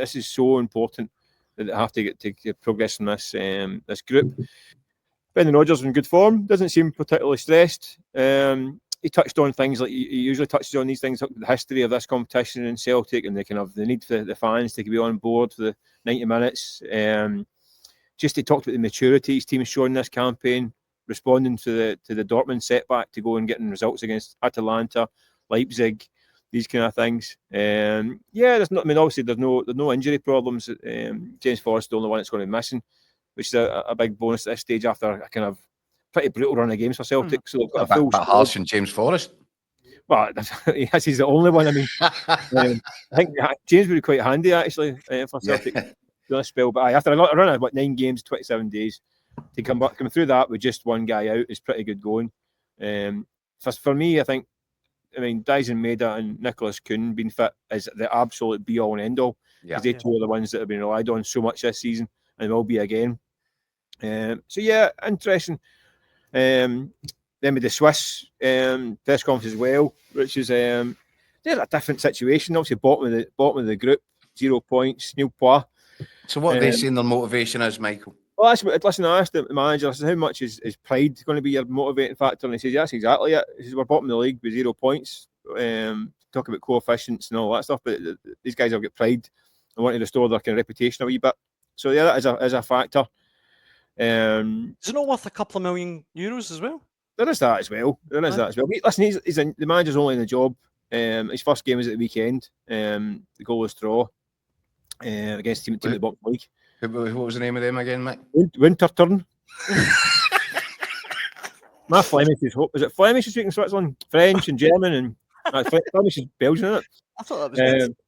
this is so important that they have to get to progress in this group. Brendan Rodgers in good form, doesn't seem particularly stressed. He touched on things like he usually touches on these things, the history of this competition in Celtic, and the need for the fans to be on board for the 90 minutes. Just he talked about the maturity his team has shown in this campaign, responding to the Dortmund setback to go and getting results against Atalanta, Leipzig, these kind of things. Obviously there's no injury problems. James Forrest's the only one that's going to be missing, which is a big bonus at this stage after a kind of pretty brutal run of games for Celtic. So they've got a full harsh on James Forrest. Well, yes, he's the only one. I mean, I think James would be quite handy actually for Celtic this spell. But after a run of 9 games, 27 days, to come through that with just one guy out is pretty good going. For me, I mean, Dyson Maeda and Nicholas Kuhn being fit is the absolute be all and end all. Because they two are the ones that have been relied on so much this season and will be again. Interesting. Then with the Swiss press conference as well, which is they're a different situation. Obviously, bottom of the group, 0 points, nil points. So what are they saying their motivation is, Michael? Well, listen, I asked the manager, I said, how much is pride going to be your motivating factor? And he says, yes, exactly it. He says, we're bottom of the league with 0 points. Talk about coefficients and all that stuff, but these guys have got pride and want to restore their kind of reputation a wee bit. So yeah, that is a factor. Is it not worth a couple of €1 million as well? There is that as well. Listen, the manager's only in the job. His first game was at the weekend. The goalless draw against team at the bottom league. What was the name of them again, Mick? Winterturn. My Flemish is Flemish is speaking Switzerland, French and German, and Flemish is Belgian, isn't it? I thought that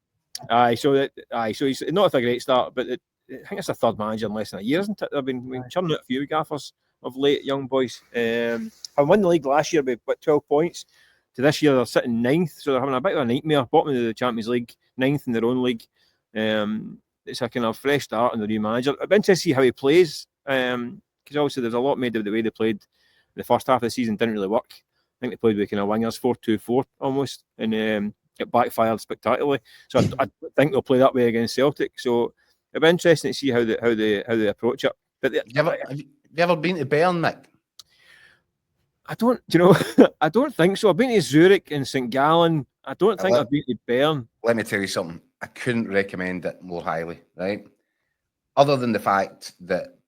was So he's not a great start, but I think it's a third manager in less than a year, isn't it? I've been churning out a few gaffers of late, young boys. Having won the league last year by 12 points, to this year they're sitting 9th, so they're having a bit of a nightmare. Bottom of the Champions League, 9th in their own league. It's a kind of fresh start on the new manager. I'd be interested to see how he plays, because obviously there's a lot made of the way they played in the first half of the season. Didn't really work. I think they played with kind of wingers, 4-2-4 almost, and it backfired spectacularly. So I think they'll play that way against Celtic. So it'll be interesting to see how they approach it. But have you ever been to Bern, Mick? I don't think so. I've been to Zurich and St. Gallen. I don't think I've been to Bern. Let me tell you something. I couldn't recommend it more highly, right? Other than the fact that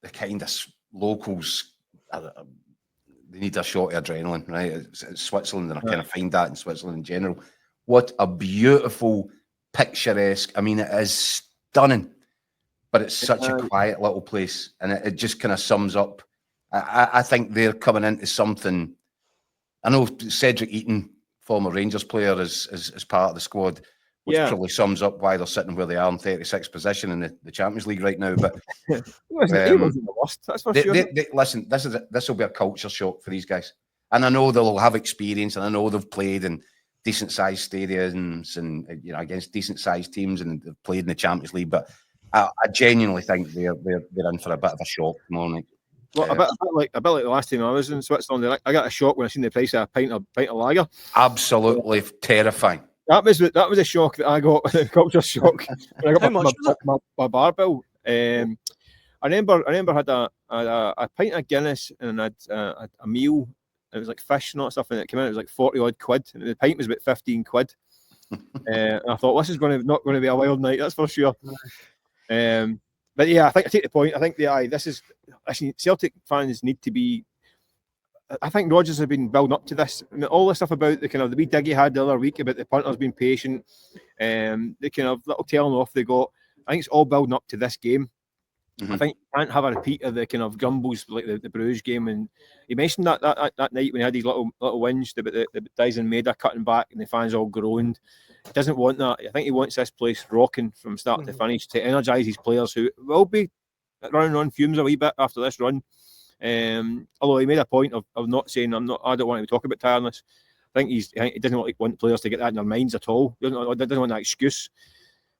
the kind of locals, they need a shot of adrenaline, right? It's Switzerland, and I kind of find that in Switzerland in general. What a beautiful, picturesque, I mean, it is stunning, but it's such a quiet little place, and it just kind of sums up. I think they're coming into something. I know Cedric Eaton, former Rangers player, is part of the squad, which probably sums up why they're sitting where they are in 36th position in the Champions League right now. But he wasn't the worst, that's for sure. Listen, this will be a culture shock for these guys, and I know they'll have experience, and I know they've played in decent sized stadiums and against decent sized teams, and they've played in the Champions League. But I genuinely think they're in for a bit of a shock tomorrow night. Well, a bit like the last time I was in Switzerland, I got a shock when I seen the price of a pint of lager. Absolutely terrifying. That was a shock that I got, a culture shock. When I got my bar bill. I remember I had a pint of Guinness and I had a meal. It was like fish and all that stuff, and it came out. It was like 40 odd quid, and the pint was about 15 quid. And I thought, this is not going to be a wild night, that's for sure. But yeah, I take the point. I think Celtic fans need to be. I think Rodgers has been building up to this. I mean, all the stuff about the kind of the wee dig he had the other week about the punters being patient, the kind of little telling off they got. I think it's all building up to this game. Mm-hmm. I think you can't have a repeat of the kind of grumbles like the Bruges game. And he mentioned that night when he had these little whinges about the Dyson Maeda cutting back and the fans all groaned. He doesn't want that. I think he wants this place rocking from start to finish to energise his players who will be running on fumes a wee bit after this run. Although he made a point of not saying I don't want to talk about tiredness. I think he doesn't want players to get that in their minds at all. He doesn't want that excuse.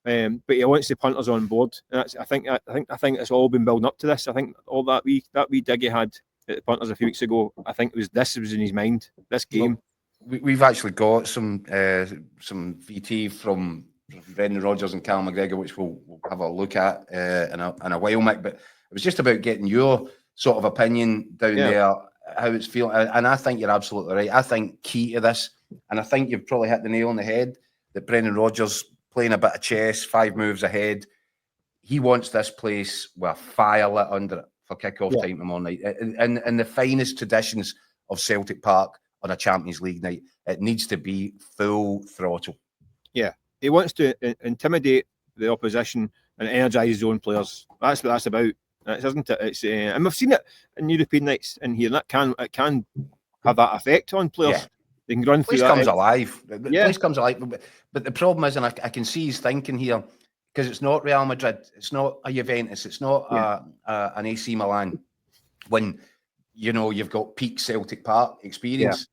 But he wants the punters on board. And I think it's all been building up to this. I think all that wee dig he had at the punters a few weeks ago, I think this was in his mind. This game. We've actually got some VT from Brendan Rodgers and Cal McGregor, which we'll have a look at in a while, Mick. But it was just about getting your sort of opinion down there, how it's feeling. And I think you're absolutely right. I think key to this, and I think you've probably hit the nail on the head, that Brendan Rodgers playing a bit of chess, 5 moves ahead. He wants this place with fire lit under it for kick-off time tomorrow night. In the finest traditions of Celtic Park on a Champions League night, it needs to be full throttle. Yeah. He wants to intimidate the opposition and energise his own players. That's what that's about, isn't it? It's and we've seen it in European nights in here. And it can have that effect on players. Yeah. They can run through. The place comes alive. The place comes alive. But the problem is, and I can see his thinking here, because it's not Real Madrid, it's not a Juventus, it's not an AC Milan. When you've got peak Celtic Park experience.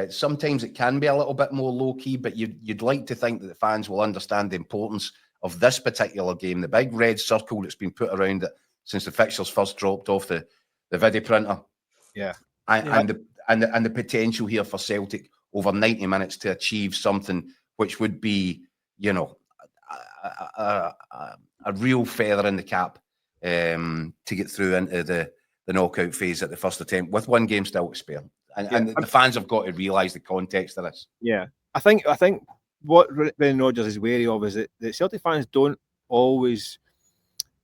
Sometimes it can be a little bit more low-key, but you'd like to think that the fans will understand the importance of this particular game, the big red circle that's been put around it since the fixtures first dropped off the video printer. And the potential here for Celtic over 90 minutes to achieve something which would be, a real feather in the cap to get through into the knockout phase at the first attempt with one game still to spare. And the fans have got to realise the context of this. Yeah, I think what Brendan Rodgers is wary of is that the Celtic fans don't always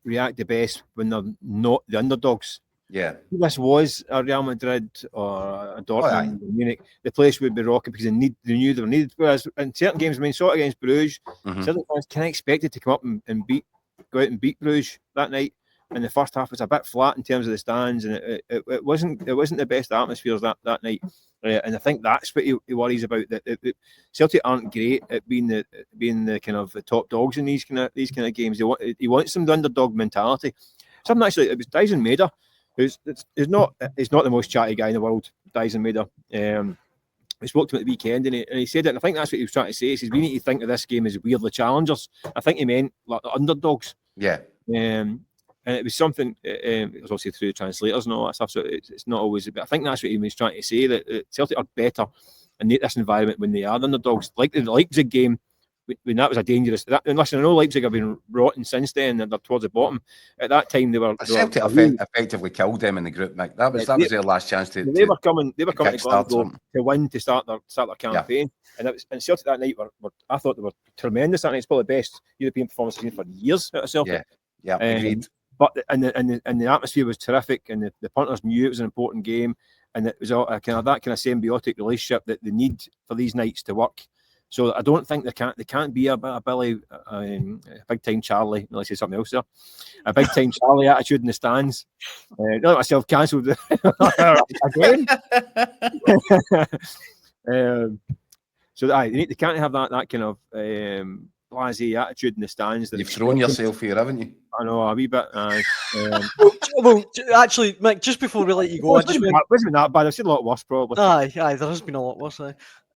react the best when they're not the underdogs. Yeah, if this was a Real Madrid or a Dortmund or Munich, the place would be rocking because they knew they were needed. Whereas in certain games, saw it against Bruges, Celtic fans can expect it to come up and go out and beat Bruges that night. And the first half was a bit flat in terms of the stands, and it wasn't the best atmospheres that night. And I think that's what he worries about. That Celtic aren't great at being the kind of the top dogs in these kind of games. He wants some underdog mentality. Something actually, it was Dyson Maeder, who's not the most chatty guy in the world. Dyson Maeder. We spoke to him at the weekend, and he said it. And I think that's what he was trying to say. He says we need to think of this game as weirdly challengers. I think he meant like the underdogs. Yeah. And it was something, it was obviously through the translators and all that stuff, so it's not always, but I think that's what he was trying to say, that Celtic are better in this environment when they are underdogs. Like the Leipzig game, when that was a dangerous, and listen, I know Leipzig have been rotten since then, and they're towards the bottom. At that time, they were... Celtic effectively killed them in the group, Mick. That was their last chance to... They were coming to Glasgow to win, to start their campaign. Yeah. And Celtic that night, I thought they were tremendous that night. It's probably the best European performance I've seen for years out of Celtic. Yeah, agreed. But and the atmosphere was terrific, and the punters knew it was an important game, and it was all that kind of symbiotic relationship that they need for these nights to work. So I don't think they can't be a Billy, big time Charlie. Let's say something else there, a big time Charlie attitude in the stands. Not let myself cancelled again. So they can't have that kind of blasé attitude in the stands. You've thrown yourself here, haven't you? I know, a wee bit. Well, actually, Mick, just before we let you go, it wasn't that bad. I've seen a lot worse, probably. Aye, there has been a lot worse.